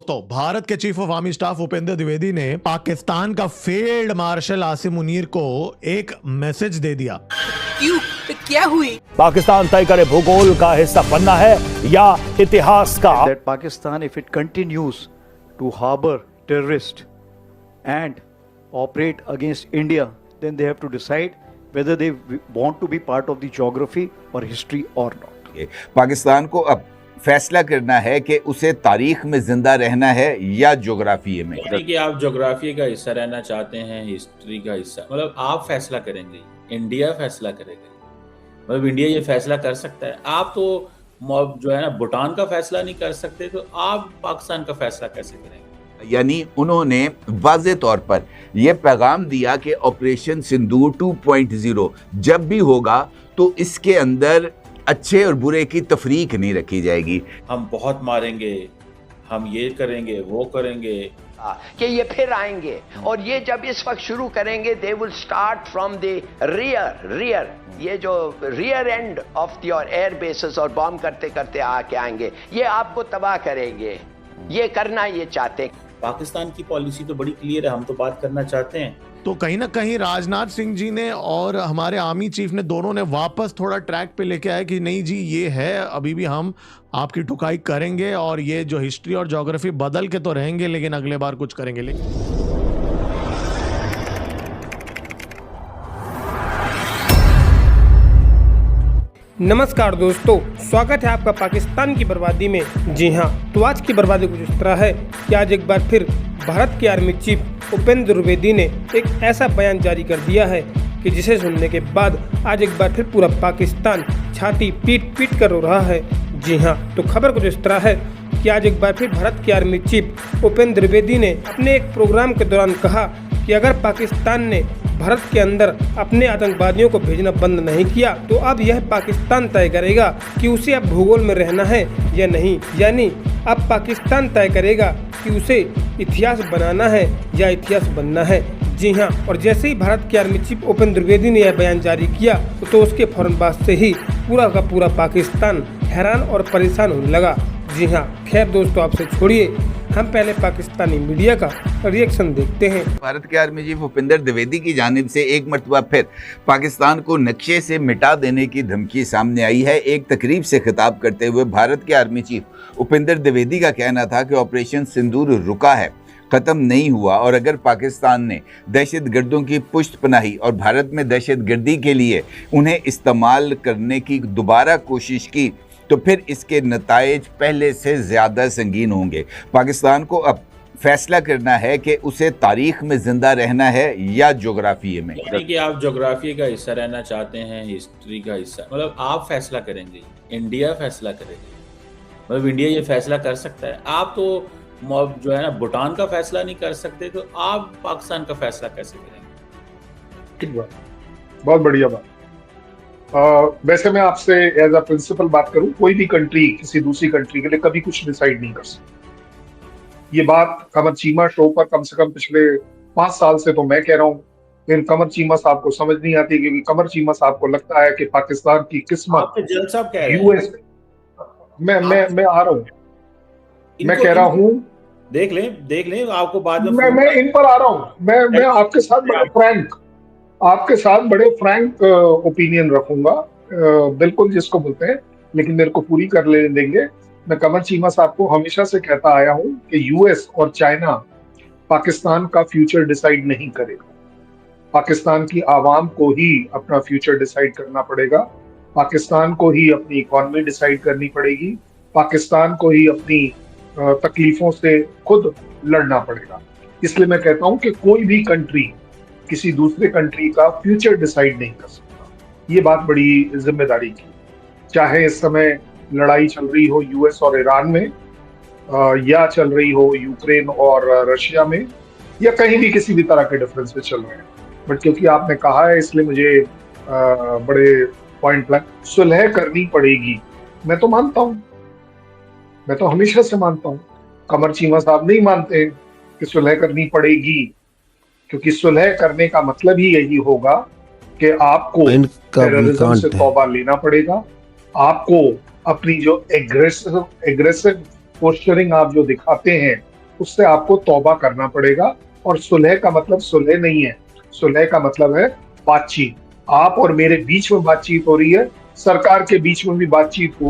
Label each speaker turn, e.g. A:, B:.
A: तो भारत के chief of army staff Upendra Dwivedi ने पाकिस्तान का फील्ड मार्शल आसिम मुनीर को एक मैसेज दे दिया।
B: क्यों? क्या हुई?
C: पाकिस्तान तय करे भूगोल का हिस्सा बनना है या इतिहास का।
D: That Pakistan, if it continues to harbor terrorists and operate against India, then they have to decide whether they want to be part of the geography or history or not.
E: Pakistan को अब फैसला करना है कि उसे तारीख में जिंदा रहना है या ज्योग्राफी में।
F: कि आप ज्योग्राफी का हिस्सा रहना चाहते हैं, हिस्ट्री का हिस्सा, मतलब आप फैसला करेंगे, इंडिया फैसला करेगा। मतलब इंडिया ये फैसला कर सकता है। आप तो जो है ना भूटान का फैसला नहीं कर सकते, तो आप पाकिस्तान का फैसला कैसे करेंगे?
E: यानी उन्होंने वाज़े तौर पर यह पैगाम दिया कि ऑपरेशन सिंदूर 2.0 जब भी होगा तो इसके अंदर अच्छे और बुरे की तफरीक नहीं रखी जाएगी।
F: हम बहुत मारेंगे, हम ये करेंगे, वो करेंगे
G: कि ये फिर आएंगे, और ये जब इस वक्त शुरू करेंगे they will start from the rear ये जो rear end of your air bases, और बॉम्ब करते करते आके आएंगे, ये आपको तबाह करेंगे। ये करना ये चाहते हैं।
F: पाकिस्तान की पॉलिसी तो बड़ी क्लियर है, हम तो बात करना चाहते हैं।
A: तो कहीं ना कहीं राजनाथ सिंह जी ने और हमारे आर्मी चीफ ने दोनों ने वापस थोड़ा ट्रैक पे लेके आए कि नहीं जी ये है, अभी भी हम आपकी ठुकाई करेंगे और ये जो हिस्ट्री और ज्योग्राफी बदल के तो रहेंगे लेकिन अगले बार कुछ करेंगे।
H: नमस्कार दोस्तों, स्वागत है आपका पाकिस्तान की बर्बादी में। जी हाँ, तो आज की बर्बादी कुछ इस तरह है कि आज एक बार फिर भारत के आर्मी चीफ उपेंद्र द्विवेदी ने एक ऐसा बयान जारी कर दिया है कि जिसे सुनने के बाद आज एक बार फिर पूरा पाकिस्तान छाती पीट कर रो रहा है। जी हाँ, तो खबर कुछ इस तरह है कि आज एक बार फिर भारत के आर्मी चीफ उपेंद्र द्विवेदी ने अपने एक प्रोग्राम के दौरान कहा कि अगर पाकिस्तान ने भारत के अंदर अपने आतंकवादियों को भेजना बंद नहीं किया तो अब यह पाकिस्तान तय करेगा कि उसे अब भूगोल में रहना है या नहीं। यानी अब पाकिस्तान तय करेगा कि उसे इतिहास बनाना है या इतिहास बनना है। जी हाँ, और जैसे ही भारत के आर्मी चीफ उपेंद्र द्विवेदी ने यह बयान जारी किया तो उसके फौरन बाद से ही पूरा का पूरा पाकिस्तान हैरान और परेशान होने लगा। जी हाँ, खैर दोस्तों, आपसे छोड़िए, हम पहले पाकिस्तानी मीडिया का रिएक्शन देखते हैं।
E: भारत के आर्मी चीफ उपेंद्र द्विवेदी की जानिब से एक मरतबा फिर पाकिस्तान को नक्शे से मिटा देने की धमकी सामने आई है। एक तकरीब से खिताब करते हुए भारत के आर्मी चीफ उपेंद्र द्विवेदी का कहना था कि ऑपरेशन सिंदूर रुका है, ख़त्म नहीं हुआ, और अगर पाकिस्तान ने दहशतगर्दों की पुष्ट पनाही और भारत में दहशतगर्दी के लिए उन्हें इस्तेमाल करने की दोबारा कोशिश की तो फिर इसके नताइज पहले से ज़्यादा संगीन होंगे। पाकिस्तान को अब फैसला करना है कि उसे तारीख में जिंदा रहना है या ज्योग्राफी में।
F: कि आप ज्योग्राफी का हिस्सा रहना चाहते हैं, हिस्ट्री का हिस्सा, मतलब आप फैसला करेंगे, इंडिया फैसला करेगा। मतलब इंडिया ये फैसला कर सकता है। आप तो जो है ना भूटान का फैसला नहीं कर सकते, तो आप पाकिस्तान का फैसला कैसे करेंगे?
I: ठीक बात, बहुत बढ़िया बात। वैसे मैं आपसे एज अ प्रिंसिपल बात करूं, कोई भी कंट्री किसी दूसरी कंट्री के लिए कभी कुछ डिसाइड नहीं कर सकती। ये बात कमर चीमा शो पर कम से कम पिछले 5 साल से तो मैं कह रहा हूँ, लेकिन कमर चीमा साहब को समझ नहीं आती, क्योंकि कमर चीमा साहब को लगता है कि पाकिस्तान की किस्मत यूएस। मैं आ रहा हूँ, मैं कह रहा हूँ,
F: देख लें आपको बाद में
I: मैं इन पर आ रहा हूँ। मैं आपके साथ बड़े फ्रैंक ओपिनियन रखूंगा, बिल्कुल जिसको बोलते हैं, लेकिन मेरे को पूरी कर लेने देंगे। मैं कमर चीमा साहब को हमेशा से कहता आया हूं कि यूएस और चाइना पाकिस्तान का फ्यूचर डिसाइड नहीं करेगा। पाकिस्तान की आवाम को ही अपना फ्यूचर डिसाइड करना पड़ेगा, पाकिस्तान को ही अपनी इकॉनमी डिसाइड करनी पड़ेगी, पाकिस्तान को ही अपनी तकलीफों से खुद लड़ना पड़ेगा। इसलिए मैं कहता हूं कि कोई भी कंट्री किसी दूसरे कंट्री का फ्यूचर डिसाइड नहीं कर सकता। ये बात बड़ी जिम्मेदारी की, चाहे इस समय लड़ाई चल रही हो यूएस और ईरान में, या चल रही हो यूक्रेन और रशिया में, या कहीं भी किसी भी तरह के डिफरेंसेस चल रहे हैं। बट क्योंकि आपने कहा है, इसलिए मुझे बड़े पॉइंट ब्लैंक सुलह करनी पड़ेगी। मैं तो मानता हूँ, मैं तो हमेशा से मानता हूँ। कमर चीमा साहब नहीं मानते कि सुलह करनी पड़ेगी, क्योंकि सुलह करने का मतलब ही यही होगा कि आपको टेररिज्म से तौबा लेना पड़ेगा, आपको अपनी जो एग्रेसिव पोस्चरिंग आप जो दिखाते हैं उससे आपको तौबा करना पड़ेगा। और सुलह का मतलब सुलह नहीं है, सुलह का मतलब है बातचीत। आप और मेरे बीच में बातचीत हो रही है, सरकार के बीच में भी बातचीत हो